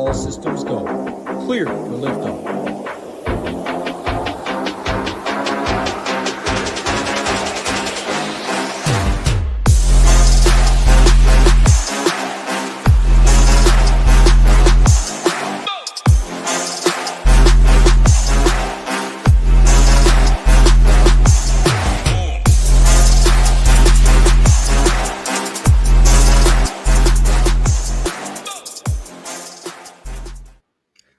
All systems go. Clear for liftoff.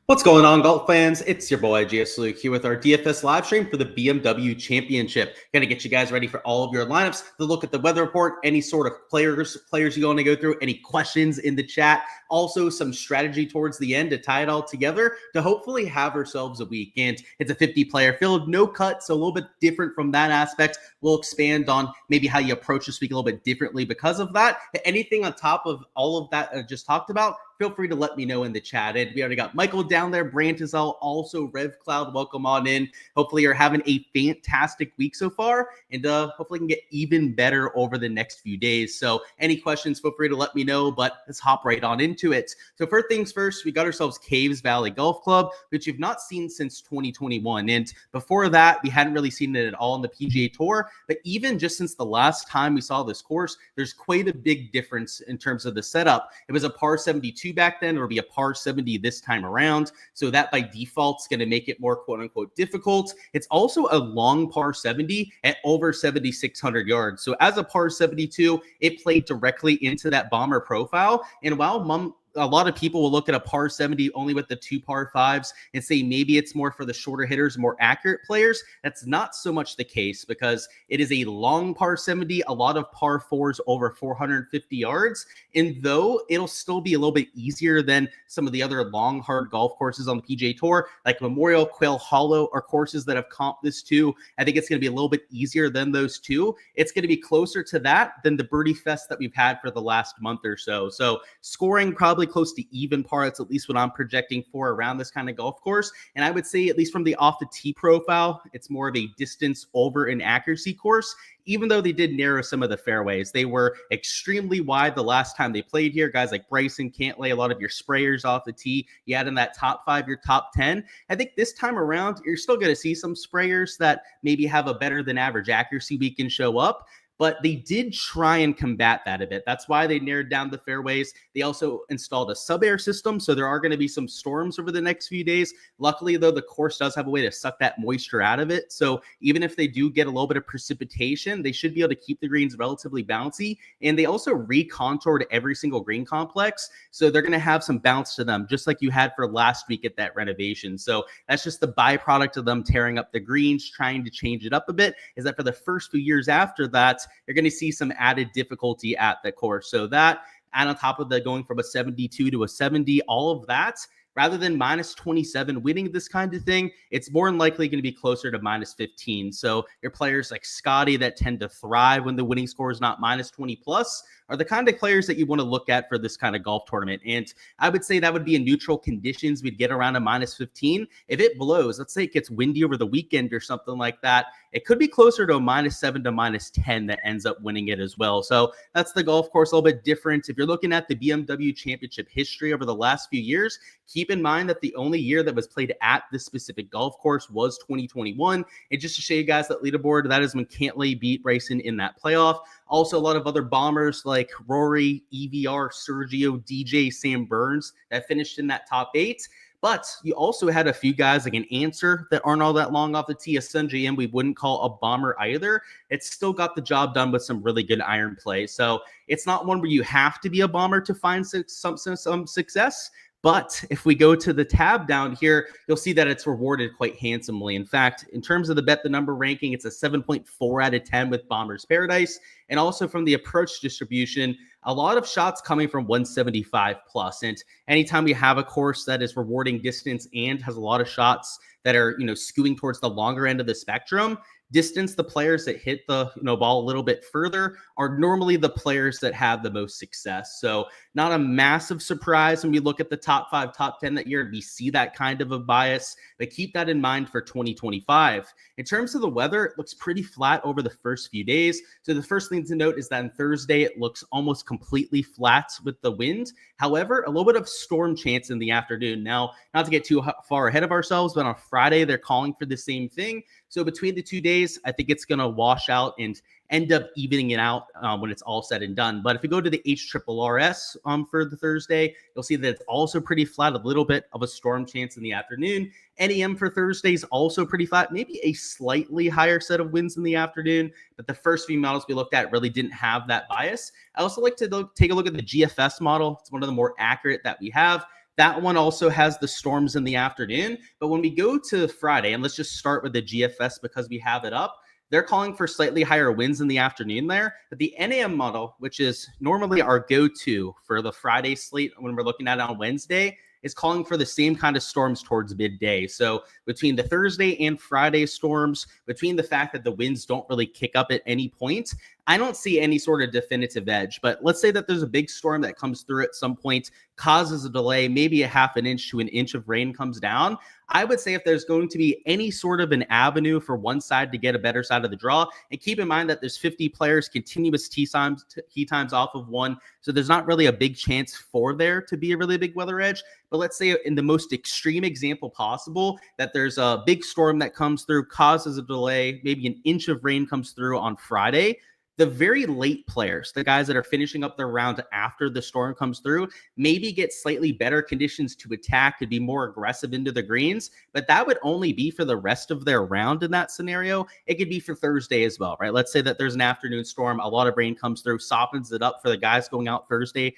What's going on, golf fans? It's your boy, GS Luke, here with our DFS live stream for the BMW Championship. Going to get you guys ready for all of your lineups, to look at the weather report, any sort of players you're going to go through, any questions in the chat, also some strategy towards the end to tie it all together to hopefully have ourselves a week. And it's a 50-player field, no cut, so a little bit different from that aspect. We'll expand on maybe how you approach this week a little bit differently because of that. Anything on top of all of that I just talked about, feel free to let me know in the chat. And we already got Michael down there, Brant is also Rev Cloud. Welcome on in. Hopefully you're having a fantastic week so far, and hopefully can get even better over the next few days. So any questions, feel free to let me know, but let's hop right on into it. So first things first, we got ourselves Caves Valley Golf Club, which you've not seen since 2021. And before that, we hadn't really seen it at all on the PGA Tour. But even just since the last time we saw this course, there's quite a big difference in terms of the setup. It was a par 72 back then. It'll be a par 70 this time around. So that by default is going to make it more quote unquote difficult. It's also a long par 70 at over 7,600 yards. So as a par 72, it played directly into that bomber profile. And while a lot of people will look at a par 70 only with the two par fives and say maybe it's more for the shorter hitters, more accurate players. That's not so much the case because it is a long par 70, a lot of par fours over 450 yards. And though it'll still be a little bit easier than some of the other long, hard golf courses on the PGA Tour, like Memorial, Quail Hollow, are courses that have comped this too. I think it's going to be a little bit easier than those two. It's going to be closer to that than the Birdie Fest that we've had for the last month or so. So scoring probably close to even par. That's at least what I'm projecting for around this kind of golf course. And I would say, at least from the off the tee profile, it's more of a distance over an accuracy course. Even though they did narrow some of the fairways, they were extremely wide the last time they played here. Guys like Bryson can't lay a lot of your sprayers off the tee. You had in that top 5, your top 10. I think this time around, you're still going to see some sprayers that maybe have a better than average accuracy week and show up. But they did try and combat that a bit. That's why they narrowed down the fairways. They also installed a sub-air system, so there are going to be some storms over the next few days. Luckily, though, the course does have a way to suck that moisture out of it. So even if they do get a little bit of precipitation, they should be able to keep the greens relatively bouncy. And they also recontoured every single green complex, so they're going to have some bounce to them, just like you had for last week at that renovation. So that's just the byproduct of them tearing up the greens, trying to change it up a bit, is that for the first few years after that, you're going to see some added difficulty at the course. So that, and on top of the going from a 72 to a 70, all of that, rather than minus 27 winning this kind of thing, it's more than likely going to be closer to minus 15. So your players like Scotty that tend to thrive when the winning score is not minus 20 plus are the kind of players that you want to look at for this kind of golf tournament. And I would say that would be in neutral conditions. We'd get around a minus 15. If it blows, let's say it gets windy over the weekend or something like that, it could be closer to a minus 7 to minus 10 that ends up winning it as well. So that's the golf course, a little bit different. If you're looking at the BMW Championship history over the last few years, keep in mind that the only year that was played at this specific golf course was 2021. And just to show you guys that leaderboard, that is when Cantlay beat Bryson in that playoff. Also, a lot of other bombers like Rory, EVR, Sergio, DJ, Sam Burns that finished in that top 8. But you also had a few guys like an Answer that aren't all that long off the tee. A Sanjay M we wouldn't call a bomber either. It's still got the job done with some really good iron play. So it's not one where you have to be a bomber to find some success. But if we go to the tab down here, you'll see that it's rewarded quite handsomely. In fact, in terms of the bet the number ranking, it's a 7.4 out of 10 with Bomber's Paradise. And also from the approach distribution, a lot of shots coming from 175 plus. And anytime you have a course that is rewarding distance and has a lot of shots that are, skewing towards the longer end of the spectrum, distance, the players that hit the ball a little bit further are normally the players that have the most success. So not a massive surprise when we look at the top 5, top 10 that year. We see that kind of a bias, but keep that in mind for 2025. In terms of the weather, it looks pretty flat over the first few days. So the first thing to note is that on Thursday, it looks almost completely flat with the wind. However, a little bit of storm chance in the afternoon. Now, not to get too far ahead of ourselves, but on Friday, they're calling for the same thing. So between the 2 days, I think it's going to wash out and end up evening it out when it's all said and done. But if we go to the HRRS for the Thursday, you'll see that it's also pretty flat, a little bit of a storm chance in the afternoon. NEM for Thursday is also pretty flat, maybe a slightly higher set of winds in the afternoon, but the first few models we looked at really didn't have that bias. I also like to take a look at the GFS model. It's one of the more accurate that we have. That one also has the storms in the afternoon. But when we go to Friday, and let's just start with the GFS because we have it up, they're calling for slightly higher winds in the afternoon there. But the NAM model, which is normally our go-to for the Friday slate when we're looking at it on Wednesday, is calling for the same kind of storms towards midday. So between the Thursday and Friday storms, between the fact that the winds don't really kick up at any point, I don't see any sort of definitive edge. But let's say that there's a big storm that comes through at some point, causes a delay, maybe a half an inch to an inch of rain comes down. I would say if there's going to be any sort of an avenue for one side to get a better side of the draw, and keep in mind that there's 50 players, continuous tee times off of one, so there's not really a big chance for there to be a really big weather edge. But let's say in the most extreme example possible, that there's a big storm that comes through, causes a delay, maybe an inch of rain comes through on Friday. The very late players, the guys that are finishing up their round after the storm comes through, maybe get slightly better conditions to attack, could be more aggressive into the greens, but that would only be for the rest of their round in that scenario. It could be for Thursday as well, right? Let's say that there's an afternoon storm, a lot of rain comes through, softens it up for the guys going out Thursday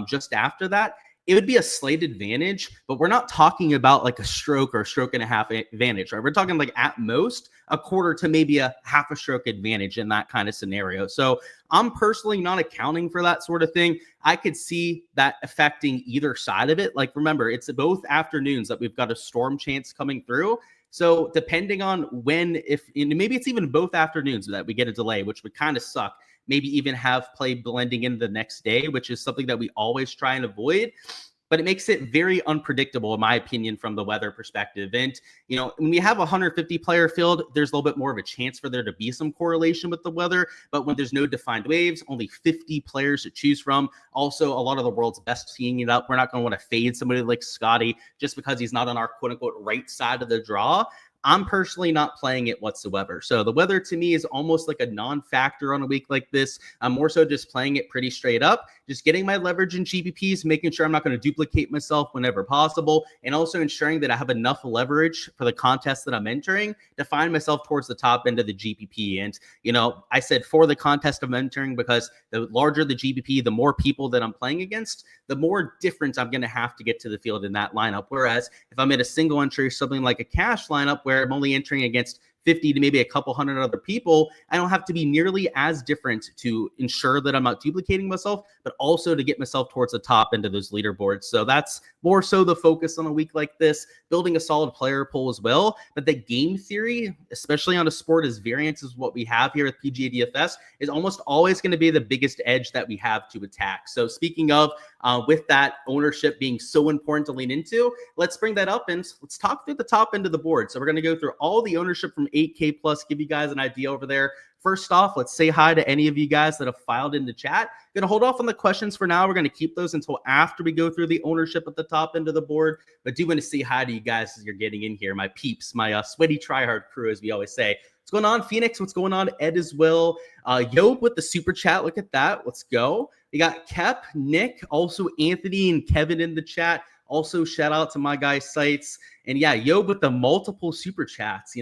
just after that. It would be a slight advantage, but we're not talking about like a stroke or a stroke and a half advantage, right? We're talking like at most a quarter to maybe a half a stroke advantage in that kind of scenario. So I'm personally not accounting for that sort of thing. I could see that affecting either side of it. Like, remember, it's both afternoons that we've got a storm chance coming through. So depending on when, if maybe it's even both afternoons that we get a delay, which would kind of suck. Maybe even have play blending in the next day, which is something that we always try and avoid. But it makes it very unpredictable, in my opinion, from the weather perspective. And, when we have a 150 player field, there's a little bit more of a chance for there to be some correlation with the weather. But when there's no defined waves, only 50 players to choose from. Also, a lot of the world's best teeing it up. We're not going to want to fade somebody like Scotty just because he's not on our quote unquote right side of the draw. I'm personally not playing it whatsoever. So the weather to me is almost like a non-factor on a week like this. I'm more so just playing it pretty straight up, just getting my leverage in GPPs, making sure I'm not going to duplicate myself whenever possible, and also ensuring that I have enough leverage for the contest that I'm entering to find myself towards the top end of the GPP. And, I said for the contest I'm entering because the larger the GPP, the more people that I'm playing against, the more difference I'm going to have to get to the field in that lineup. Whereas if I'm in a single entry, something like a cash lineup where I'm only entering against 50 to maybe a couple hundred other people, I don't have to be nearly as different to ensure that I'm not duplicating myself, but also to get myself towards the top end of those leaderboards. So that's more so the focus on a week like this, building a solid player pool as well. But the game theory, especially on a sport as variance as what we have here at PGA DFS, is almost always going to be the biggest edge that we have to attack. So speaking of, with that ownership being so important to lean into, let's bring that up and let's talk through the top end of the board. So we're going to go through all the ownership from 8K plus, give you guys an idea over there. First off, let's say hi to any of you guys that have filed in the chat. Going to hold off on the questions for now. We're going to keep those until after we go through the ownership at the top end of the board. But do want to say hi to you guys as you're getting in here. My peeps, my sweaty tryhard crew, as we always say. What's going on, Phoenix? What's going on, Ed, as well? Yob with the super chat. Look at that. Let's go. We got Kep, Nick, also Anthony and Kevin in the chat. Also, shout out to my guy Sites. And yeah, Yob with the multiple super chats.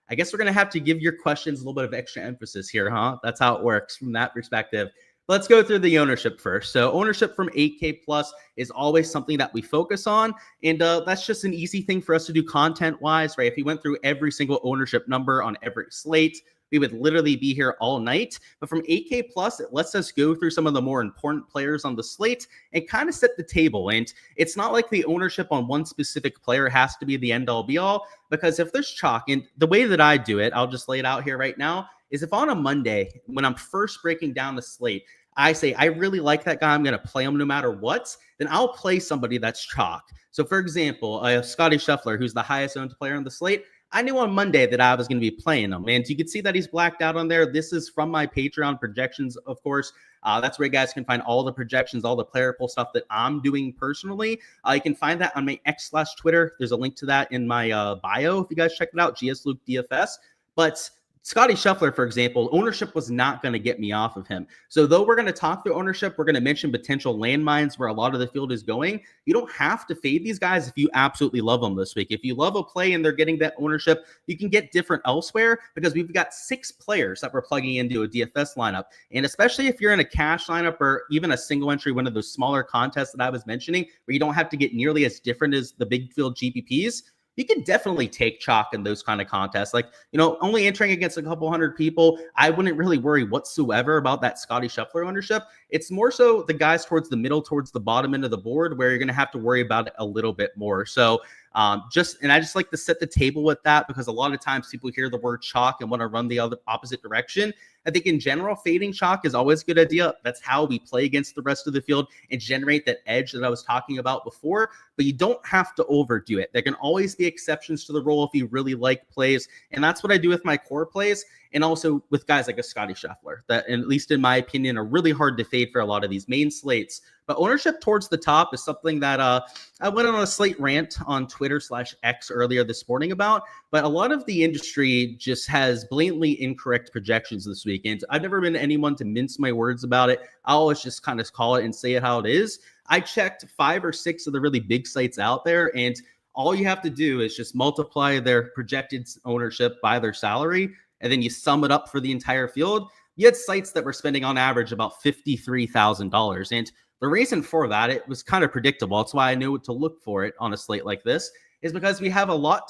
I guess we're going to have to give your questions a little bit of extra emphasis here, huh? That's how it works from that perspective. Let's go through the ownership first. So ownership from 8K plus is always something that we focus on. And that's just an easy thing for us to do content-wise, right? If you went through every single ownership number on every slate, we would literally be here all night. But from 8K plus, it lets us go through some of the more important players on the slate and kind of set the table. And it's not like the ownership on one specific player has to be the end all be all, because if there's chalk, and the way that I do it, I'll just lay it out here right now, is if on a Monday, when I'm first breaking down the slate, I say, I really like that guy, I'm going to play him no matter what, then I'll play somebody that's chalk. So for example, Scotty Scheffler, who's the highest owned player on the slate, I knew on Monday that I was going to be playing him. And you can see that he's blacked out on there. This is from my Patreon projections, of course. That's where you guys can find all the projections, all the player pool stuff that I'm doing personally. You can find that on my X/Twitter. There's a link to that in my bio if you guys check it out, GSLukeDFS. But Scotty Scheffler, for example, ownership was not going to get me off of him. So though we're going to talk through ownership, we're going to mention potential landmines where a lot of the field is going. You don't have to fade these guys if you absolutely love them this week. If you love a play and they're getting that ownership, you can get different elsewhere, because we've got 6 players that we're plugging into a DFS lineup. And especially if you're in a cash lineup or even a single entry, one of those smaller contests that I was mentioning, where you don't have to get nearly as different as the big field GPPs, you can definitely take chalk in those kind of contests. Like, only entering against a couple hundred people, I wouldn't really worry whatsoever about that Scotty Scheffler ownership. It's more so the guys towards the middle, towards the bottom end of the board, where you're going to have to worry about it a little bit more. So I just like to set the table with that, because a lot of times people hear the word chalk and want to run the other opposite direction. I think in general, fading chalk is always a good idea. That's how we play against the rest of the field and generate that edge that I was talking about before. But you don't have to overdo it. There can always be exceptions to the rule if you really like plays. And that's what I do with my core plays. And also with guys like a Scotty Scheffler, that, at least in my opinion, are really hard to fade for a lot of these main slates. But ownership towards the top is something that I went on a slate rant on Twitter/X earlier this morning about. But a lot of the industry just has blatantly incorrect projections this week. And I've never been anyone to mince my words about it. I always just kind of call it and say it how it is. I checked 5 or 6 of the really big sites out there, and all you have to do is just multiply their projected ownership by their salary, and then you sum it up for the entire field. You had sites that were spending on average about $53,000. And the reason for that, it was kind of predictable. That's why I knew to look for it on a slate like this, is because we have a lot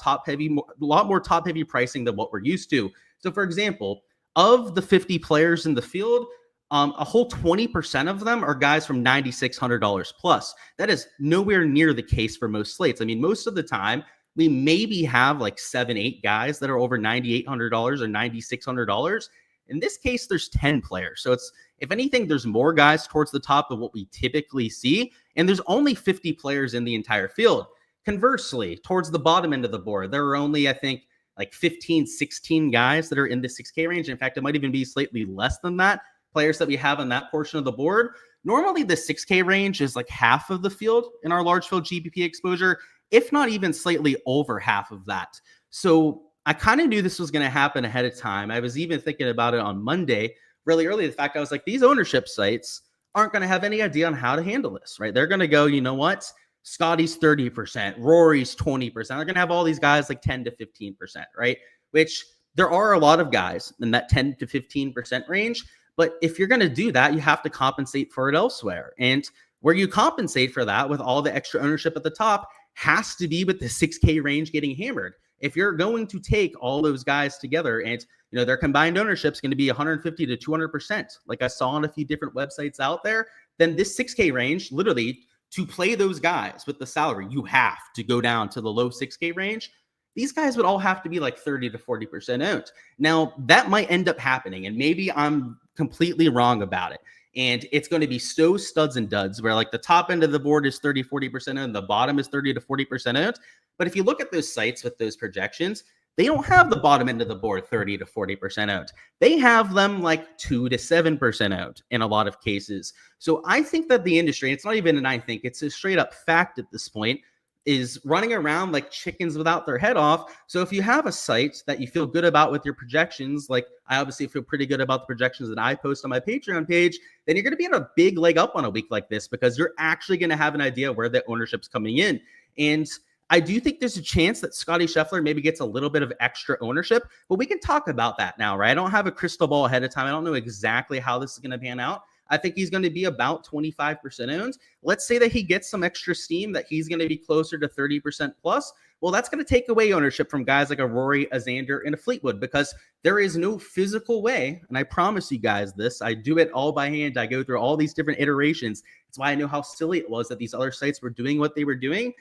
more top heavy pricing than what we're used to. So for example, of the 50 players in the field, a whole 20% of them are guys from $9,600 plus. That is nowhere near the case for most slates. I mean, most of the time, we maybe have like 7-8 guys that are over $9,800 or $9,600. In this case, there's 10 players. So it's, if anything, there's more guys towards the top of what we typically see. And there's only 50 players in the entire field. Conversely, towards the bottom end of the board, there are only, I think, like 15, 16 guys that are in the 6K range. In fact, it might even be slightly less than that, players that we have on that portion of the board. Normally, the 6K range is like half of the field in our large field GPP exposure, if not even slightly over half of that. So I kind of knew this was going to happen ahead of time. I was even thinking about it on Monday, really early. The fact I was like, these ownership sites aren't going to have any idea on how to handle this, right? They're going to go, you know what? Scotty's 30%, Rory's 20%. They're going to have all these guys like 10 to 15%, right? Which there are a lot of guys in that 10 to 15% range. But if you're going to do that, you have to compensate for it elsewhere. And where you compensate for that with all the extra ownership at the top has to be with the 6K range getting hammered. If you're going to take all those guys together and their combined ownership is going to be 150 to 200%, like I saw on a few different websites out there, then this 6K range, literally to play those guys with the salary, you have to go down to the low 6K range. These guys would all have to be like 30 to 40% owned. Now, that might end up happening, and maybe I'm completely wrong about it. And it's going to be so studs and duds where like the top end of the board is 30, 40% owned, the bottom is 30 to 40% owned. But if you look at those sites with those projections, they don't have the bottom end of the board 30 to 40% owned. They have them like 2 to 7% owned in a lot of cases. So I think that the industry, it's not even an I think, it's a straight up fact at this point, is running around like chickens without their head off. So if you have a site that you feel good about with your projections, like I obviously feel pretty good about the projections that I post on my Patreon page, then you're going to be on a big leg up on a week like this, because you're actually going to have an idea where the ownership's coming in. And I do think there's a chance that Scotty Scheffler maybe gets a little bit of extra ownership, but we can talk about that now, right? I don't have a crystal ball ahead of time. I don't know exactly how this is going to pan out, I think he's going to be about 25% owned. Let's say that he gets some extra steam, that he's going to be closer to 30% plus. Well, that's going to take away ownership from guys like a Rory, a Xander, and a Fleetwood, because there is no physical way, and I promise you guys this, I do it all by hand. I go through all these different iterations. That's why I know how silly it was that these other sites were doing what they were doing.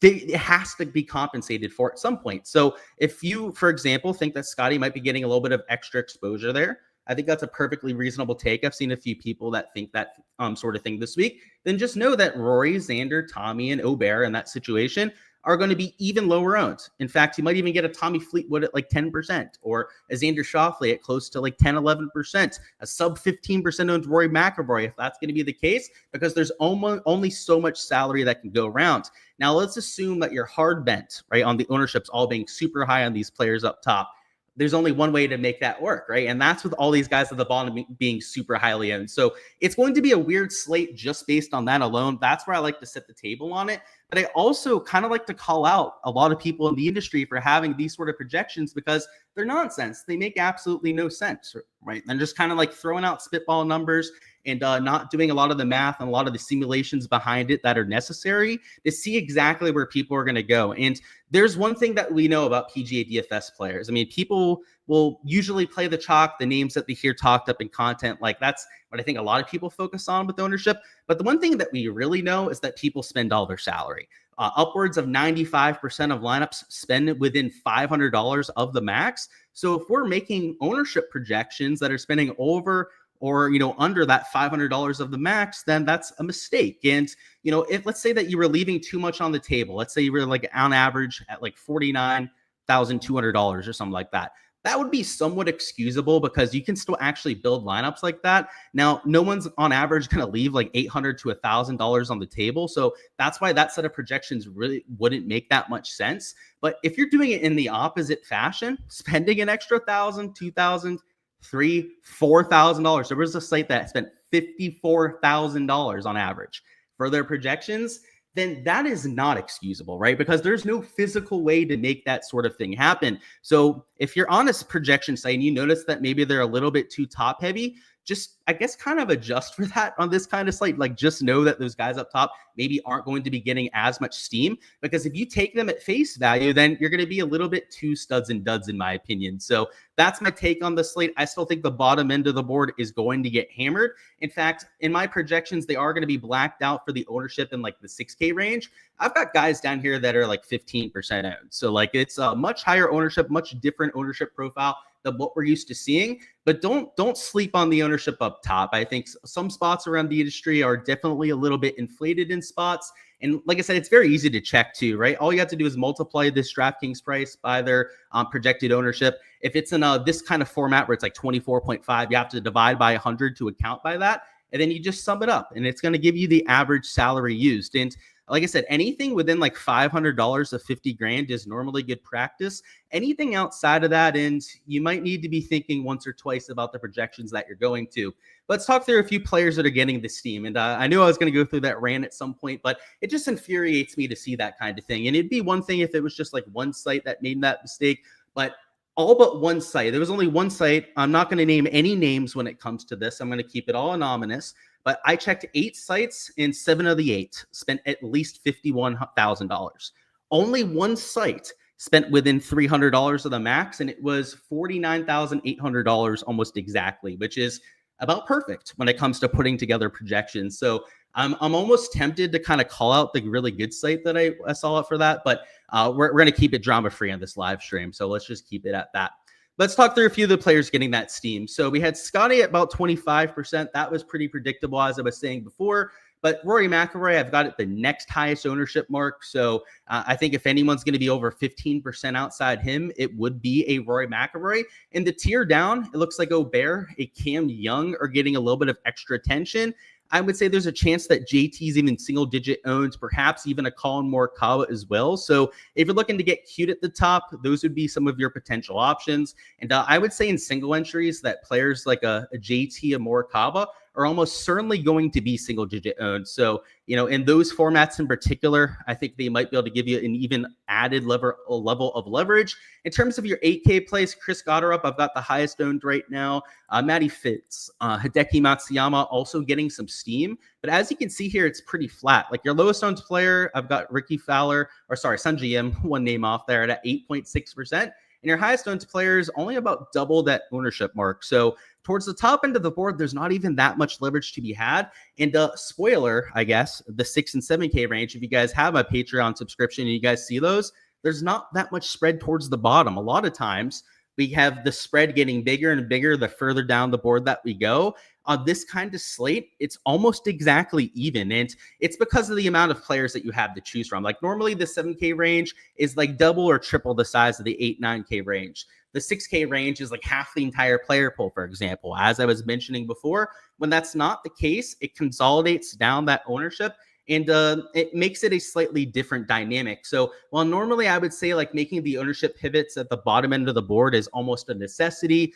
It has to be compensated for at some point. So if you, for example, think that Scotty might be getting a little bit of extra exposure there, I think that's a perfectly reasonable take. I've seen a few people that think that sort of thing this week. Then just know that Rory, Xander, Tommy, and Aubert in that situation are going to be even lower owned. In fact, you might even get a Tommy Fleetwood at like 10%, or a Xander Schauffele at close to like 10, 11%, a sub 15% owned Rory McIlroy, if that's going to be the case, because there's only so much salary that can go around. Now, let's assume that you're hard bent, right, on the ownerships all being super high on these players up top. There's only one way to make that work, right? And that's with all these guys at the bottom being super highly owned. So it's going to be a weird slate just based on that alone. That's where I like to set the table on it. But I also kind of like to call out a lot of people in the industry for having these sort of projections, because they're nonsense. They make absolutely no sense, right? And just kind of like throwing out spitball numbers and not doing a lot of the math and a lot of the simulations behind it that are necessary to see exactly where people are going to go. And there's one thing that we know about PGA DFS players. I mean, people will usually play the chalk, the names that they hear talked up in content. Like, that's what I think a lot of people focus on with ownership. But the one thing that we really know is that people spend all their salary. Upwards of 95% of lineups spend within $500 of the max. So if we're making ownership projections that are spending over or, under that $500 of the max, then that's a mistake. And, if let's say that you were leaving too much on the table, let's say you were like on average at like $49,200 or something like that. That would be somewhat excusable, because you can still actually build lineups like that. Now, no one's on average going to leave like $800 to $1,000 on the table. So that's why that set of projections really wouldn't make that much sense. But if you're doing it in the opposite fashion, spending an extra $1,000, $2,000, $3,000, $4,000. There was a site that spent $54,000 on average for their projections. Then that is not excusable, right? Because there's no physical way to make that sort of thing happen. So if you're on a projection site and you notice that maybe they're a little bit too top heavy, just, I guess, kind of adjust for that on this kind of site. Like, just know that those guys up top maybe aren't going to be getting as much steam, because if you take them at face value, then you're going to be a little bit too studs and duds, in my opinion. So that's my take on the slate. I still think the bottom end of the board is going to get hammered. In fact, in my projections, they are going to be blacked out for the ownership in like the 6K range. I've got guys down here that are like 15% owned. So like, it's a much higher ownership, much different ownership profile than what we're used to seeing. But don't sleep on the ownership up top. I think some spots around the industry are definitely a little bit inflated in spots. And like I said, it's very easy to check too, right? All you have to do is multiply this DraftKings price by their projected ownership. If it's in this kind of format where it's like 24.5, you have to divide by 100 to account by that. And then you just sum it up, and it's going to give you the average salary used. And like I said, anything within like $500 of 50 grand is normally good practice. Anything outside of that, and you might need to be thinking once or twice about the projections that you're going to. Let's talk through a few players that are getting the steam. And I knew I was going to go through that rant at some point, but it just infuriates me to see that kind of thing. And it'd be one thing if it was just like one site that made that mistake, but all but one site. There was only one site. I'm not going to name any names when it comes to this. I'm going to keep it all anonymous. But I checked 8 sites, and 7 of the 8 spent at least $51,000. Only one site spent within $300 of the max, and it was $49,800 almost exactly, which is about perfect when it comes to putting together projections. So I'm almost tempted to kind of call out the really good site that I saw for that, but we're going to keep it drama-free on this live stream. So let's just keep it at that. Let's talk through a few of the players getting that steam. So we had Scotty at about 25%. That was pretty predictable, as I was saying before. But Rory McIlroy, I've got it the next highest ownership mark. So I think if anyone's going to be over 15% outside him, it would be a Rory McIlroy. And the tier down, it looks like Aubert, a Cam Young are getting a little bit of extra attention. I would say there's a chance that JT's even single-digit owned, perhaps even a Colin Morikawa as well. So if you're looking to get cute at the top, those would be some of your potential options. And I would say in single entries that players like a JT, a Morikawa are almost certainly going to be single digit owned. So, in those formats in particular, I think they might be able to give you an even added level of leverage. In terms of your 8K plays, Chris Gotterup, I've got the highest owned right now. Matty Fitz, Hideki Matsuyama also getting some steam. But as you can see here, it's pretty flat. Like your lowest owned player, I've got Sun GM, one name off there at 8.6%. And your highest owned players only about double that ownership mark. So towards the top end of the board, there's not even that much leverage to be had. And spoiler, I guess, the 6 and 7K range, if you guys have a Patreon subscription and you guys see those, there's not that much spread towards the bottom. A lot of times we have the spread getting bigger and bigger the further down the board that we go. On this kind of slate, it's almost exactly even. And it's because of the amount of players that you have to choose from. Like normally the 7K range is like double or triple the size of the 8, 9K range. The 6K range is like half the entire player pool, for example. As I was mentioning before, when that's not the case, it consolidates down that ownership and it makes it a slightly different dynamic. So while normally I would say like making the ownership pivots at the bottom end of the board is almost a necessity,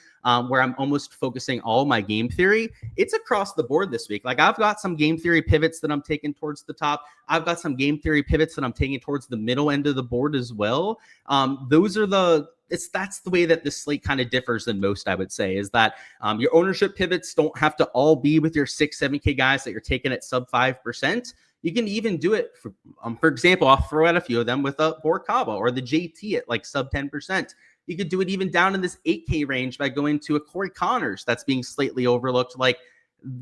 where I'm almost focusing all my game theory, it's across the board this week. Like I've got some game theory pivots that I'm taking towards the top. I've got some game theory pivots that I'm taking towards the middle end of the board as well. That's the way that this slate kind of differs than most, I would say, is that your ownership pivots don't have to all be with your 6, 7K guys that you're taking at sub 5%. You can even do it, for example, I'll throw out a few of them with a Morikawa or the JT at like sub 10%. You could do it even down in this 8K range by going to a Corey Connors that's being slightly overlooked. Like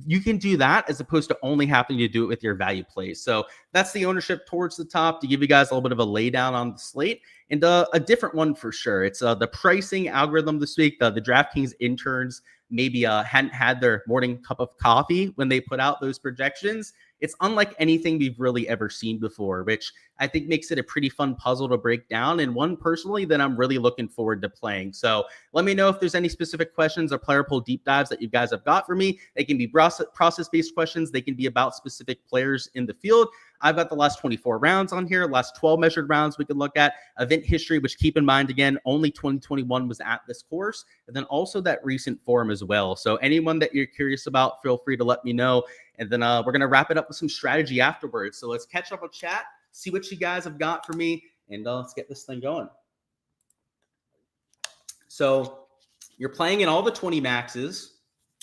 you can do that as opposed to only having to do it with your value plays. So that's the ownership towards the top to give you guys a little bit of a lay down on the slate. And a different one for sure. It's the pricing algorithm this week. The DraftKings interns maybe hadn't had their morning cup of coffee when they put out those projections. It's unlike anything we've really ever seen before, which I think makes it a pretty fun puzzle to break down, and one personally that I'm really looking forward to playing. So let me know if there's any specific questions or player pool deep dives that you guys have got for me. They can be process-based questions. They can be about specific players in the field. I've got the last 24 rounds on here, last 12 measured rounds we can look at, event history, which keep in mind, again, only 2021 was at this course, and then also that recent form as well. So anyone that you're curious about, feel free to let me know. And then we're going to wrap it up with some strategy afterwards. So let's catch up with chat, see what you guys have got for me, and let's get this thing going. So you're playing in all the 20 maxes,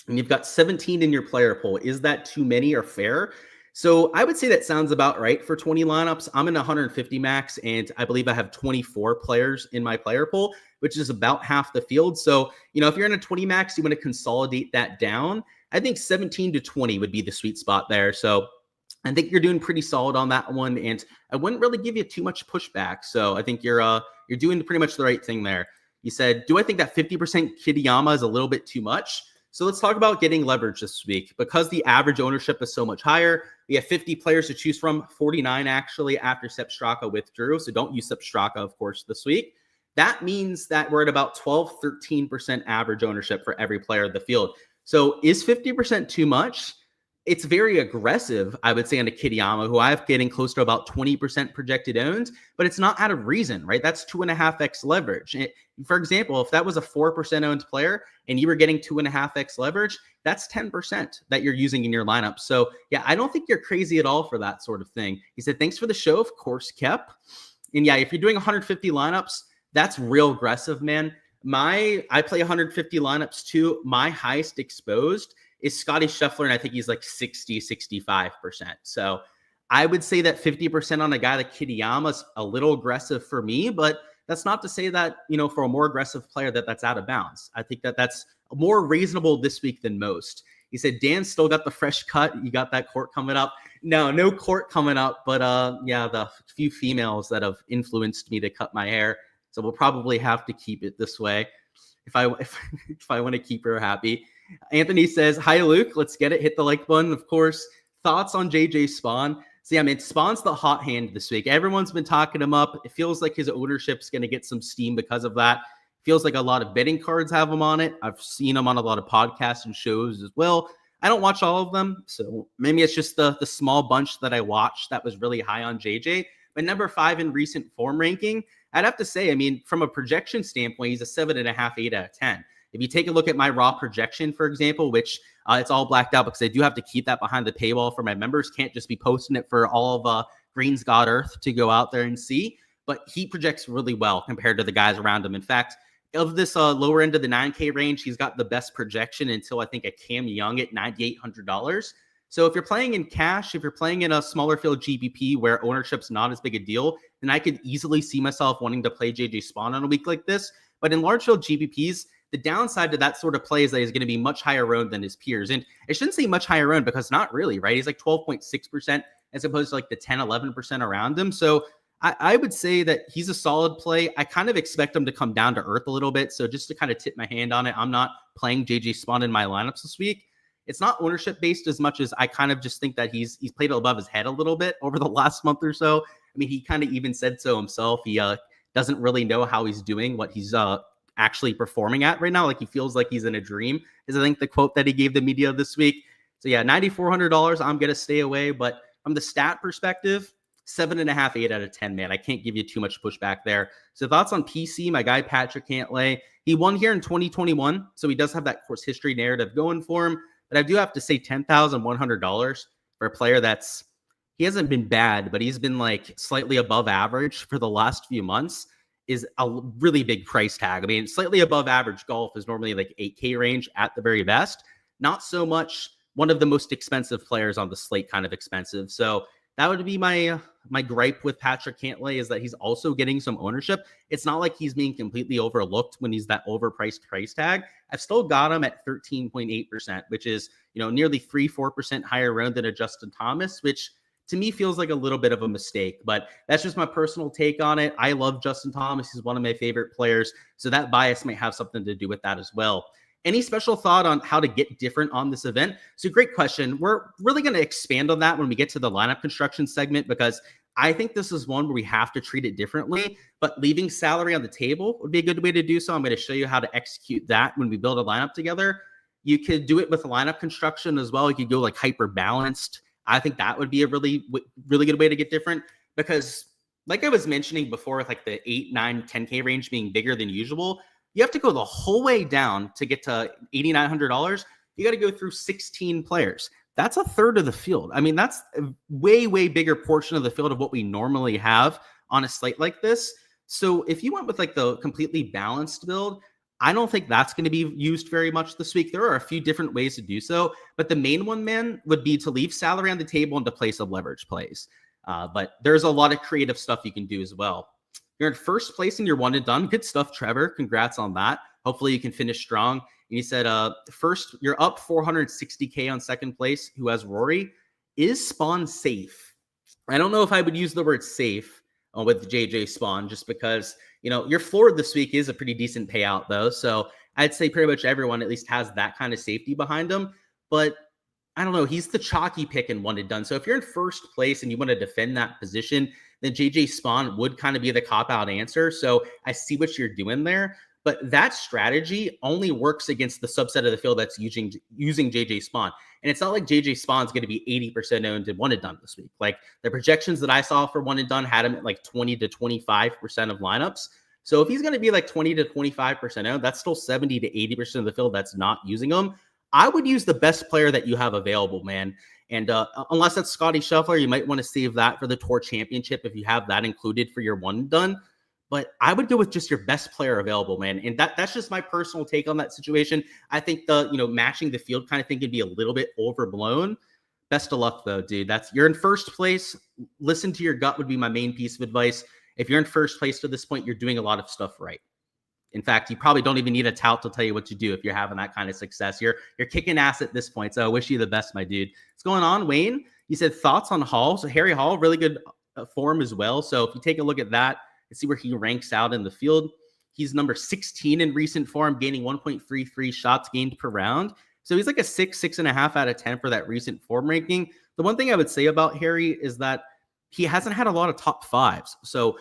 and you've got 17 in your player pool. Is that too many or fair? So I would say that sounds about right for 20 lineups. I'm in 150 max, and I believe I have 24 players in my player pool, which is about half the field. So, if you're in a 20 max, you want to consolidate that down. I think 17 to 20 would be the sweet spot there. So I think you're doing pretty solid on that one, and I wouldn't really give you too much pushback. So I think you're doing pretty much the right thing there. You said, do I think that 50% Kitayama is a little bit too much? So let's talk about getting leverage this week. Because the average ownership is so much higher, we have 50 players to choose from, 49 actually after Sepp Straka withdrew. So don't use Sepp Straka, of course, this week. That means that we're at about 12, 13% average ownership for every player in the field. So is 50% too much? It's very aggressive, I would say, on a Kitayama, who I have getting close to about 20% projected owns, but it's not out of reason, right? That's 2.5x leverage. For example, if that was a 4% owned player and you were getting 2.5x leverage, that's 10% that you're using in your lineup. So yeah, I don't think you're crazy at all for that sort of thing. He said, thanks for the show, of course, Kep. And yeah, if you're doing 150 lineups, that's real aggressive, man. I play 150 lineups too. My highest exposed is Scotty Scheffler, and I think he's like 60, 65%. So I would say that 50% on a guy like Kitayama is a little aggressive for me, but that's not to say that, for a more aggressive player that's out of bounds. I think that's more reasonable this week than most. He said, Dan still got the fresh cut. You got that court coming up. No court coming up, but yeah, the few females that have influenced me to cut my hair. So we'll probably have to keep it this way if I want to keep her happy. Anthony says, hi, Luke. Let's get it. Hit the like button, of course. Thoughts on JJ Spawn? So yeah, man, Spawn's the hot hand this week. Everyone's been talking him up. It feels like his ownership's going to get some steam because of that. Feels like a lot of betting cards have him on it. I've seen him on a lot of podcasts and shows as well. I don't watch all of them, so maybe it's just the small bunch that I watched that was really high on JJ. But number 5 in recent form ranking, I'd have to say, from a projection standpoint, he's a 7.5, 8 out of 10. If you take a look at my raw projection, for example, which it's all blacked out because I do have to keep that behind the paywall for my members, can't just be posting it for all of Green's God Earth to go out there and see. But he projects really well compared to the guys around him. In fact, of this lower end of the 9K range, he's got the best projection until I think a Cam Young at $9,800. So if you're playing in cash, if you're playing in a smaller field GPP where ownership's not as big a deal, then I could easily see myself wanting to play JJ Spawn on a week like this. But in large field GPPs, the downside to that sort of play is that he's going to be much higher owned than his peers. And I shouldn't say much higher owned because not really, right? He's like 12.6% as opposed to like the 10, 11% around him. So I would say that he's a solid play. I kind of expect him to come down to earth a little bit. So just to kind of tip my hand on it, I'm not playing JJ Spawn in my lineups this week. It's not ownership based as much as I kind of just think that he's played above his head a little bit over the last month or so. I mean, he kind of even said so himself. He doesn't really know how he's doing, what he's actually performing at right now. Like he feels like he's in a dream is I think the quote that he gave the media this week. So yeah, $9,400, I'm going to stay away. But from the stat perspective, 7.5, 8 out of 10, man. I can't give you too much pushback there. So thoughts on PC, my guy Patrick Cantlay. He won here in 2021, so he does have that course history narrative going for him. But I do have to say $10,100 for a player he hasn't been bad, but he's been like slightly above average for the last few months is a really big price tag. I mean, slightly above average golf is normally like 8K range at the very best. Not so much one of the most expensive players on the slate, kind of expensive. So that would be my gripe with Patrick Cantlay is that he's also getting some ownership. It's not like he's being completely overlooked when he's that overpriced price tag. I've still got him at 13.8%, which is, nearly 3-4% higher owned than a Justin Thomas, which to me feels like a little bit of a mistake, but that's just my personal take on it. I love Justin Thomas. He's one of my favorite players. So that bias might have something to do with that as well. Any special thought on how to get different on this event? So great question. We're really going to expand on that when we get to the lineup construction segment, because I think this is one where we have to treat it differently, but leaving salary on the table would be a good way to do so. I'm going to show you how to execute that when we build a lineup together. You could do it with lineup construction as well. You could go like hyper balanced. I think that would be a really, really good way to get different, because like I was mentioning before, with like the 8, 9, 10K range being bigger than usual, you have to go the whole way down to get to $8,900. You got to go through 16 players. That's a third of the field. I mean, that's a way, way bigger portion of the field of what we normally have on a slate like this. So if you went with like the completely balanced build, I don't think that's going to be used very much this week. There are a few different ways to do so, but the main one, man, would be to leave salary on the table and to play some leverage plays. But there's a lot of creative stuff you can do as well. You're in first place and you're one and done. Good stuff, Trevor. Congrats on that. Hopefully you can finish strong. And he said, first, you're up 460K on second place, who has Rory. Is Spawn safe? I don't know if I would use the word safe with JJ Spawn, just because, your floor this week is a pretty decent payout, though. So I'd say pretty much everyone at least has that kind of safety behind him. But I don't know. He's the chalky pick and one and done. So if you're in first place and you want to defend that position, then JJ Spawn would kind of be the cop-out answer. So I see what you're doing there. But that strategy only works against the subset of the field that's using JJ Spawn. And it's not like JJ Spawn's going to be 80% owned and one and done this week. Like the projections that I saw for one and done had him at like 20 to 25% of lineups. So if he's going to be like 20 to 25% owned, that's still 70 to 80% of the field that's not using him. I would use the best player that you have available, man. And unless that's Scotty Scheffler, you might want to save that for the Tour Championship if you have that included for your one and done. But I would go with just your best player available, man. And that's just my personal take on that situation. I think the matching the field kind of thing could be a little bit overblown. Best of luck, though, dude. You're in first place. Listen to your gut would be my main piece of advice. If you're in first place to this point, you're doing a lot of stuff right. In fact, you probably don't even need a tout to tell you what to do if you're having that kind of success. You're kicking ass at this point, so I wish you the best, my dude. What's going on, Wayne? You said thoughts on Hall. So Harry Hall, really good form as well. So if you take a look at that and see where he ranks out in the field, he's number 16 in recent form, gaining 1.33 shots gained per round. So he's like a 6.5 out of 10 for that recent form ranking. The one thing I would say about Harry is that he hasn't had a lot of top fives. So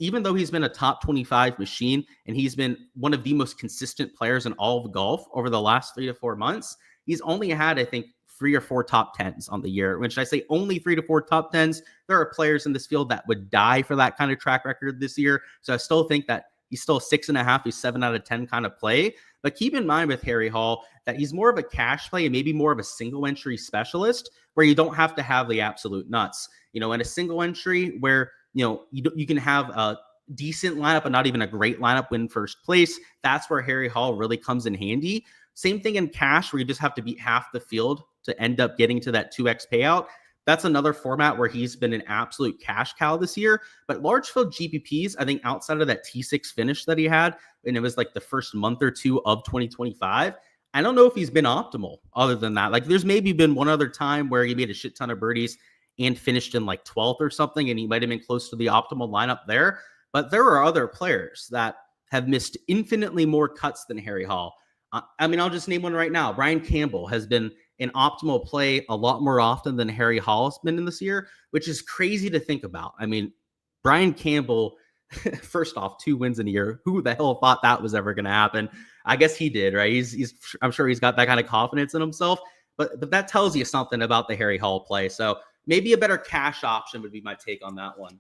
even though he's been a top 25 machine and he's been one of the most consistent players in all of golf over the last 3 to 4 months, he's only had, I think, 3 or 4 top 10s on the year. When should I say only 3 to 4 top 10s? There are players in this field that would die for that kind of track record this year. So I still think that he's still a 6.5, he's 7 out of 10 kind of play. But keep in mind with Harry Hall that he's more of a cash play and maybe more of a single entry specialist where you don't have to have the absolute nuts. In a single entry where, you can have a decent lineup but not even a great lineup win first place. That's where Harry Hall really comes in handy. Same thing in cash where you just have to beat half the field to end up getting to that 2x payout. That's another format where he's been an absolute cash cow this year. But large field GPPs, I think outside of that T6 finish that he had, and it was like the first month or two of 2025, I don't know if he's been optimal other than that. Like there's maybe been one other time where he made a shit ton of birdies and finished in like 12th or something, and he might have been close to the optimal lineup there. But there are other players that have missed infinitely more cuts than Harry Hall. I'll just name one right now. Brian Campbell has been an optimal play a lot more often than Harry Hall has been in this year, which is crazy to think about. Brian Campbell, first off, 2 wins in a year. Who the hell thought that was ever going to happen? I guess he did, right? I'm sure he's got that kind of confidence in himself, but that tells you something about the Harry Hall play. So maybe a better cash option would be my take on that one.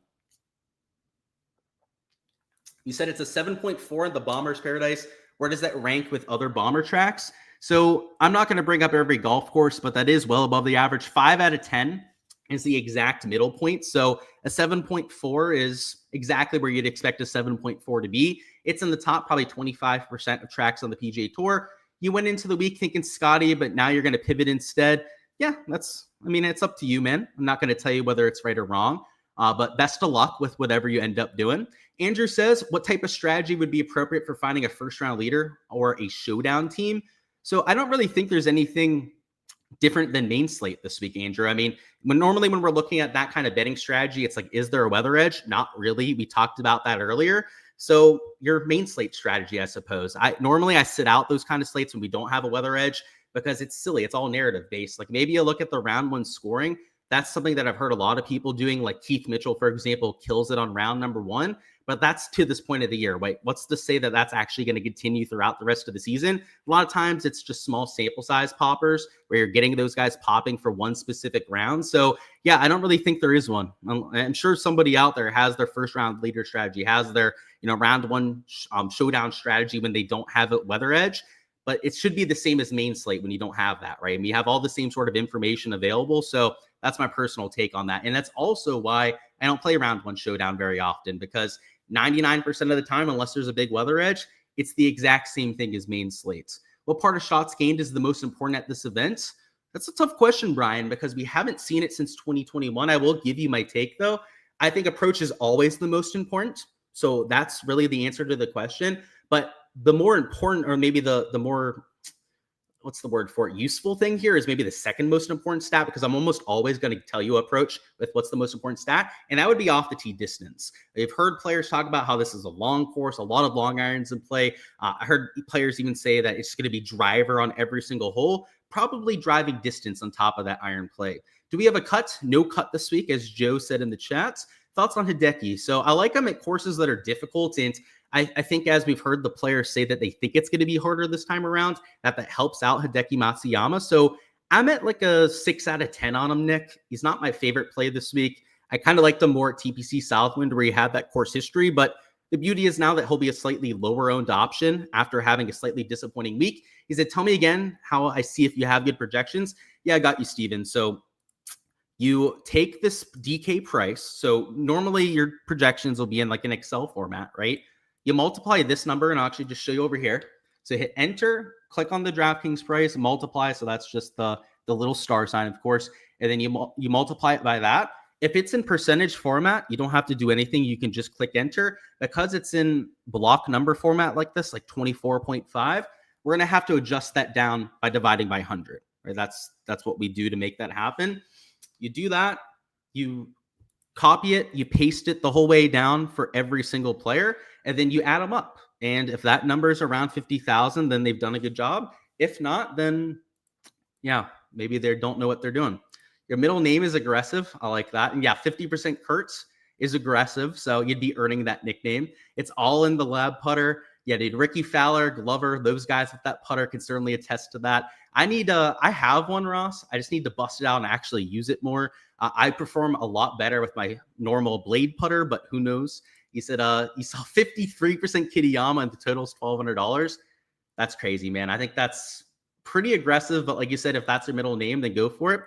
You said it's a 7.4 in the Bomber's Paradise. Where does that rank with other bomber tracks? So I'm not going to bring up every golf course, but that is well above the average. 5 out of 10 is the exact middle point. So a 7.4 is exactly where you'd expect a 7.4 to be. It's in the top probably 25% of tracks on the PGA Tour. You went into the week thinking Scotty, but now you're going to pivot instead. Yeah, it's up to you, man. I'm not going to tell you whether it's right or wrong. But best of luck with whatever you end up doing. Andrew says, what type of strategy would be appropriate for finding a first-round leader or a showdown team? So I don't really think there's anything different than main slate this week, Andrew. When we're looking at that kind of betting strategy, it's like, is there a weather edge? Not really. We talked about that earlier. So your main slate strategy, I suppose. I sit out those kind of slates when we don't have a weather edge because it's silly. It's all narrative based. Like maybe you look at the round 1 scoring. That's something that I've heard a lot of people doing, like Keith Mitchell, for example, kills it on round number 1. But that's to this point of the year. Wait, what's to say that that's actually going to continue throughout the rest of the season? A lot of times it's just small sample size poppers where you're getting those guys popping for one specific round. So yeah, I don't really think there is one. I'm sure somebody out there has their first round leader strategy, has their round 1 showdown strategy when they don't have a weather edge. But it should be the same as main slate when you don't have that, right? You have all the same sort of information available. So that's my personal take on that. And that's also why I don't play round 1 showdown very often, because 99% of the time, unless there's a big weather edge, it's the exact same thing as main slates. What part of shots gained is the most important at this event? That's a tough question, Brian, because we haven't seen it since 2021. I will give you my take, though. I think approach is always the most important. So that's really the answer to the question. But the more important, or maybe the more, what's the word for it, useful thing here is maybe the second most important stat, because I'm almost always going to tell you approach with what's the most important stat, and that would be off the tee distance. I've heard players talk about how this is a long course, a lot of long irons in play. I heard players even say that it's going to be driver on every single hole, probably driving distance on top of that iron play. Do we have a cut? No cut this week, as Joe said in the chat. Thoughts on Hideki? So I like him at courses that are difficult, and I think as we've heard the players say that they think it's going to be harder this time around, that helps out Hideki Matsuyama. So I'm at like a 6 out of 10 on him, Nick. He's not my favorite play this week. I kind of liked him more at TPC Southwind where he had that course history, but the beauty is now that he'll be a slightly lower owned option after having a slightly disappointing week. He said, tell me again how I see if you have good projections. Yeah, I got you, Steven. So you take this DK price. So normally your projections will be in like an Excel format, right? You multiply this number, and I'll actually just show you over here. So hit enter, click on the DraftKings price, multiply. So that's just the little star sign, of course. And then you multiply it by that. If it's in percentage format, you don't have to do anything. You can just click enter. Because it's in block number format like this, like 24.5, we're going to have to adjust that down by dividing by 100. Right? That's what we do to make that happen. You do that, you copy it, you paste it the whole way down for every single player, and then you add them up. And if that number is around 50,000, then they've done a good job. If not, then yeah, maybe they don't know what they're doing. Your middle name is aggressive. I like that. And yeah, 50% Kurtz is aggressive. So you'd be earning that nickname. It's all in the lab putter. Yeah, dude, Ricky Fowler, Glover, those guys with that putter can certainly attest to that. I have one, Ross. I just need to bust it out and actually use it more. I perform a lot better with my normal blade putter, but who knows? He said, you saw 53% Kitayama and the total is $1,200. That's crazy, man. I think that's pretty aggressive, but like you said, if that's your middle name, then go for it.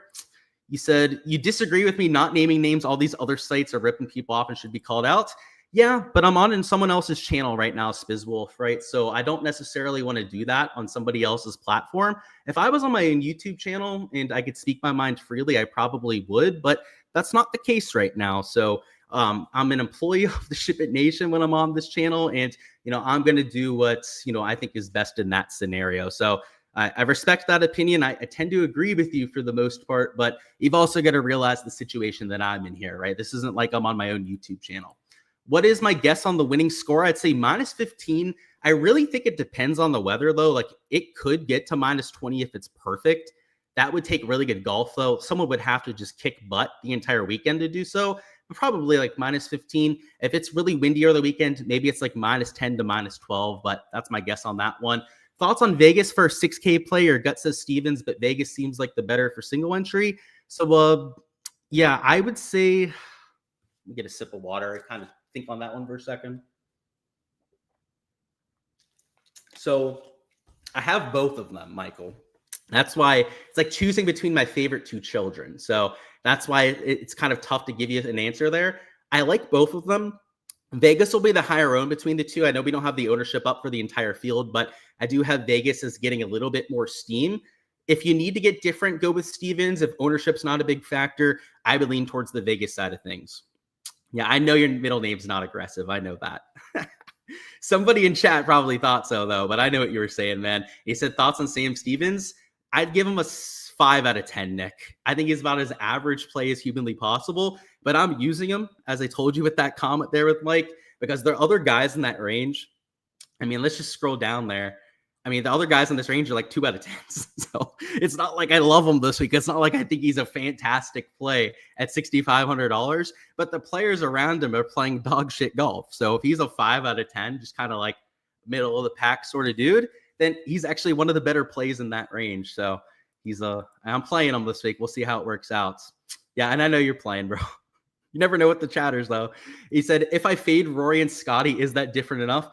You said you disagree with me not naming names. All these other sites are ripping people off and should be called out. Yeah, but I'm on in someone else's channel right now, Spizwolf, right? So I don't necessarily want to do that on somebody else's platform. If I was on my own YouTube channel and I could speak my mind freely, I probably would, but that's not the case right now. So I'm an employee of the SHIPIT Nation when I'm on this channel, and I'm going to do what I think is best in that scenario. So I respect that opinion. I tend to agree with you for the most part, but you've also got to realize the situation that I'm in here, right? This isn't like I'm on my own YouTube channel. What is my guess on the winning score? I'd say -15. I really think it depends on the weather, though. Like, it could get to -20 if it's perfect. That would take really good golf, though. Someone would have to just kick butt the entire weekend to do so. But probably like -15. If it's really windy over the weekend, maybe it's like -10 to -12. But that's my guess on that one. Thoughts on Vegas for a 6K play? Your gut says Stevens, but Vegas seems like the better for single entry. So, yeah, I would say, let me get a sip of water. I kind of think on that one for a second. So I have both of them, Michael. That's why it's like choosing between my favorite two children. So that's why it's kind of tough to give you an answer there. I like both of them. Vegas will be the higher owned between the two. I know we don't have the ownership up for the entire field, but I do have Vegas as getting a little bit more steam. If you need to get different, go with Stevens. If ownership's not a big factor, I would lean towards the Vegas side of things. Yeah, I know your middle name's not aggressive. I know that. Somebody in chat probably thought so, though, but I know what you were saying, man. He said thoughts on Sam Stevens. I'd give him a 5 out of 10, Nick. I think he's about as average play as humanly possible, but I'm using him, as I told you with that comment there with Mike, because there are other guys in that range. I mean, let's just scroll down there. I mean, the other guys in this range are like 2 out of 10s. So it's not like I love him this week. It's not like I think he's a fantastic play at $6,500, but the players around him are playing dog shit golf. So if he's a 5 out of 10, just kind of like middle of the pack sort of dude, then he's actually one of the better plays in that range. So I'm playing him this week. We'll see how it works out. Yeah, and I know you're playing, bro. You never know with the chatters, though. He said, if I fade Rory and Scotty, is that different enough?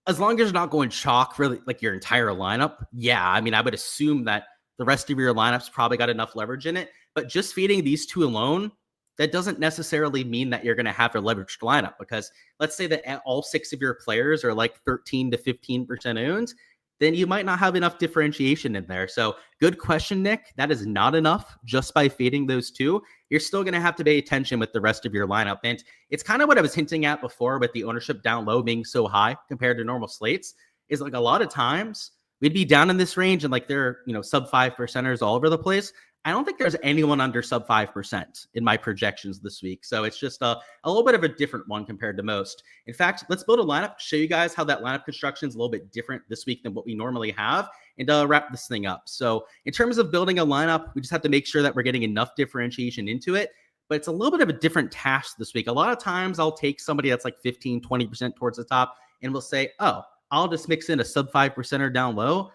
As long as you're not going chalk for like your entire lineup, yeah. I mean, I would assume that the rest of your lineup's probably got enough leverage in it. But just feeding these two alone, that doesn't necessarily mean that you're going to have a leveraged lineup, because let's say that all 6 of your players are like 13 to 15% owned, then you might not have enough differentiation in there. So good question, Nick. That is not enough just by fading those two. You're still going to have to pay attention with the rest of your lineup. And it's kind of what I was hinting at before with the ownership down low being so high compared to normal slates, is like a lot of times we'd be down in this range and like they're, sub 5%ers all over the place. I don't think there's anyone under sub 5% in my projections this week. So it's just a little bit of a different one compared to most. In fact, let's build a lineup, show you guys how that lineup construction is a little bit different this week than what we normally have, and wrap this thing up. So in terms of building a lineup, we just have to make sure that we're getting enough differentiation into it. But it's a little bit of a different task this week. A lot of times I'll take somebody that's like 15, 20% towards the top, and we'll say, oh, I'll just mix in a sub 5%er down low.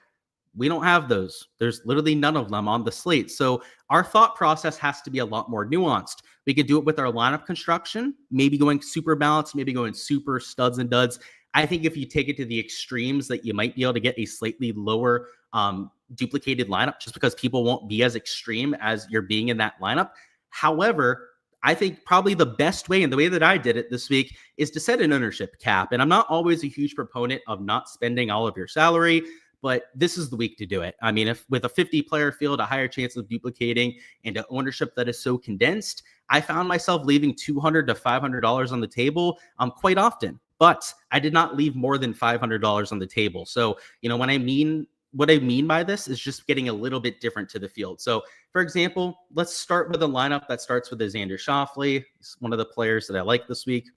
We don't have those. There's literally none of them on the slate. So our thought process has to be a lot more nuanced. We could do it with our lineup construction, maybe going super balanced, maybe going super studs and duds. I think if you take it to the extremes, that you might be able to get a slightly lower duplicated lineup, just because people won't be as extreme as you're being in that lineup. However, I think probably the best way, and the way that I did it this week, is to set an ownership cap. And I'm not always a huge proponent of not spending all of your salary, but this is the week to do it. I mean, if with a 50-player field, a higher chance of duplicating, and an ownership that is so condensed, I found myself leaving $200 to $500 on the table quite often. But I did not leave more than $500 on the table. So, what I mean by this is just getting a little bit different to the field. So, for example, let's start with a lineup that starts with a Xander Schauffele. He's one of the players that I like this week.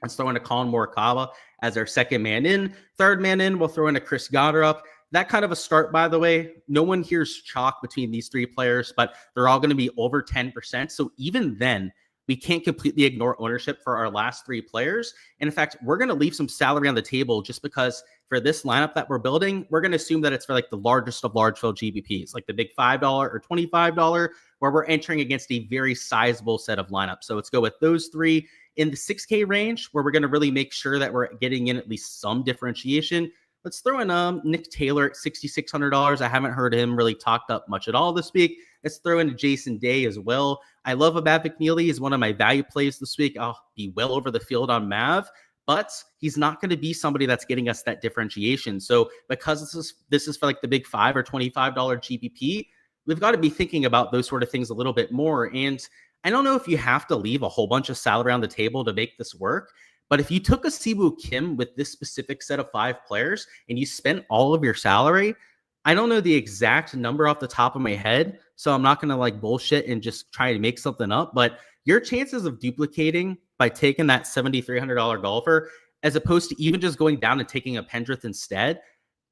Let's throw in a Colin Morikawa as our second man in. Third man in, we'll throw in a Chris Goddard. That kind of a start, by the way. No one here's chalk between these 3 players, but they're all going to be over 10%. So even then, we can't completely ignore ownership for our last 3 players. And in fact, we're going to leave some salary on the table just because for this lineup that we're building, we're going to assume that it's for like the largest of large field GPPs, like the big $5 or $25, where we're entering against a very sizable set of lineups. So let's go with those 3 in the 6K range, where we're going to really make sure that we're getting in at least some differentiation. Let's throw in Nick Taylor at $6,600. I haven't heard him really talked up much at all this week. Let's throw in Jason Day as well. I love Mav McNeely. He's one of my value plays this week. I'll be well over the field on Mav, but he's not going to be somebody that's getting us that differentiation. So because this is for like the big $5 or $25 GPP, we've got to be thinking about those sort of things a little bit more. And I don't know if you have to leave a whole bunch of salary on the table to make this work. But if you took a Siwoo Kim with this specific set of 5 players and you spent all of your salary, I don't know the exact number off the top of my head, so I'm not going to like bullshit and just try to make something up. But your chances of duplicating by taking that $7,300 golfer, as opposed to even just going down and taking a Pendrith instead,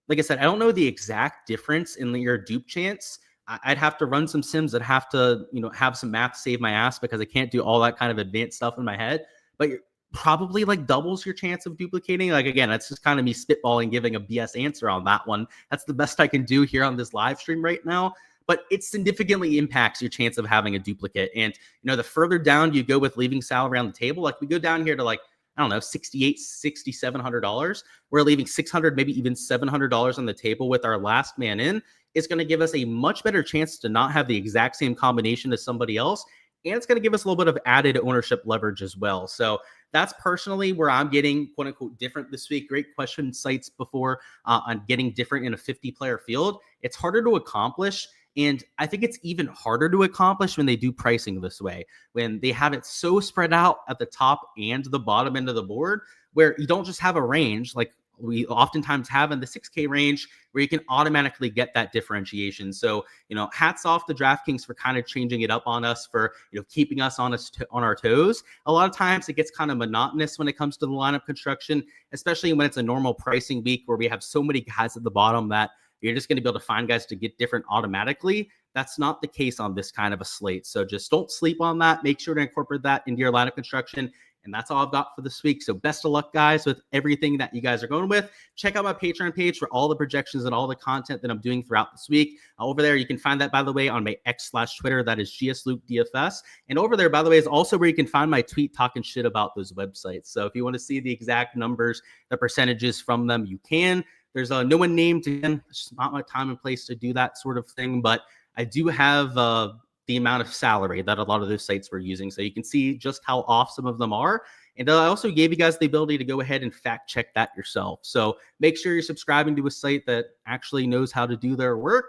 like I said, I don't know the exact difference in your dupe chance. I'd have to run some sims. I'd have to, have some math save my ass because I can't do all that kind of advanced stuff in my head. But probably like doubles your chance of duplicating. Like, again, that's just kind of me spitballing, giving a BS answer on that one. That's the best I can do here on this live stream right now, but it significantly impacts your chance of having a duplicate. And, the further down you go with leaving salary on the table, like we go down here to like, I don't know, $6,800, $6,700, we're leaving $600, maybe even $700 on the table with our last man in. It's going to give us a much better chance to not have the exact same combination as somebody else. And it's going to give us a little bit of added ownership leverage as well. So that's personally where I'm getting quote unquote different this week. Great question sites before on getting different in a 50-player field. It's harder to accomplish. And I think it's even harder to accomplish when they do pricing this way, when they have it so spread out at the top and the bottom end of the board, where you don't just have a range like we oftentimes have in the 6K range where you can automatically get that differentiation. So, hats off to DraftKings for kind of changing it up on us, for, keeping us on our toes. A lot of times it gets kind of monotonous when it comes to the lineup construction, especially when it's a normal pricing week where we have so many guys at the bottom that you're just going to be able to find guys to get different automatically. That's not the case on this kind of a slate. So just don't sleep on that. Make sure to incorporate that into your lineup construction. And that's all I've got for this week. So best of luck, guys, with everything that you guys are going with. Check out my Patreon page for all the projections and all the content that I'm doing throughout this week. Over there, you can find that, by the way, on my X/Twitter. That is GSLukeDFS. And over there, by the way, is also where you can find my tweet talking shit about those websites. So if you want to see the exact numbers, the percentages from them, you can. There's no one named. Again, it's just not my time and place to do that sort of thing. But I do have the amount of salary that a lot of those sites were using. So you can see just how off some of them are. And I also gave you guys the ability to go ahead and fact check that yourself. So make sure you're subscribing to a site that actually knows how to do their work.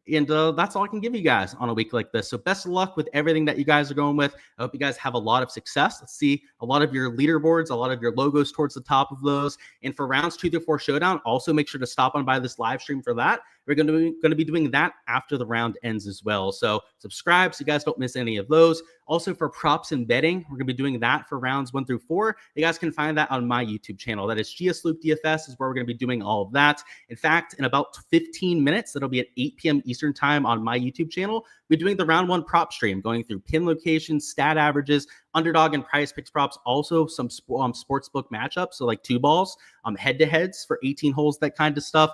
And that's all I can give you guys on a week like this. So best of luck with everything that you guys are going with. I hope you guys have a lot of success. Let's see a lot of your leaderboards, a lot of your logos towards the top of those. And for rounds 2 through 4 showdown, also make sure to stop on by this live stream for that. We're going to be doing that after the round ends as well. So subscribe so you guys don't miss any of those. Also for props and betting, we're going to be doing that for rounds 1 through 4. You guys can find that on my YouTube channel. That is GSLukeDFS is where we're going to be doing all of that. In fact, in about 15 minutes, that'll be at 8 p.m. Eastern time on my YouTube channel. We're doing the round 1 prop stream, going through pin locations, stat averages, underdog and prize picks props, also some sportsbook matchups, so like 2 balls, head-to-heads for 18 holes, that kind of stuff,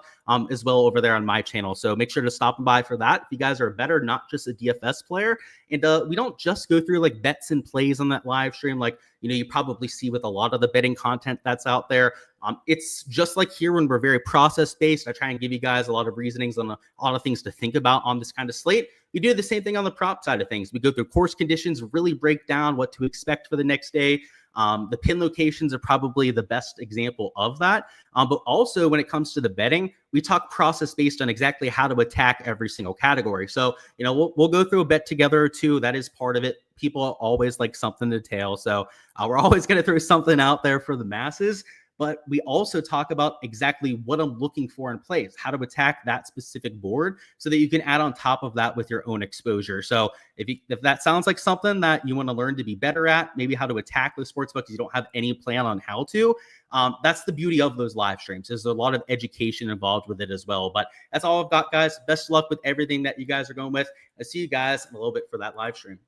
as well over there on my channel. So make sure to stop by for that if you guys are a better, not just a DFS player. And we don't just go through like bets and plays on that live stream like you probably see with a lot of the betting content that's out there. It's just like here when we're very process-based. I try and give you guys a lot of reasonings on a lot of things to think about on this kind of slate. We do the same thing on the prop side of things. We go through course conditions, really break down what to expect for the next day. The pin locations are probably the best example of that. But also when it comes to the betting, we talk process based on exactly how to attack every single category. So, we'll go through a bet together or two. That is part of it. People always like something to tail. So we're always going to throw something out there for the masses. But we also talk about exactly what I'm looking for in plays, how to attack that specific board so that you can add on top of that with your own exposure. So if that sounds like something that you want to learn to be better at, maybe how to attack those sports books, you don't have any plan on how to, that's the beauty of those live streams. There's a lot of education involved with it as well. But that's all I've got, guys. Best of luck with everything that you guys are going with. I'll see you guys in a little bit for that live stream.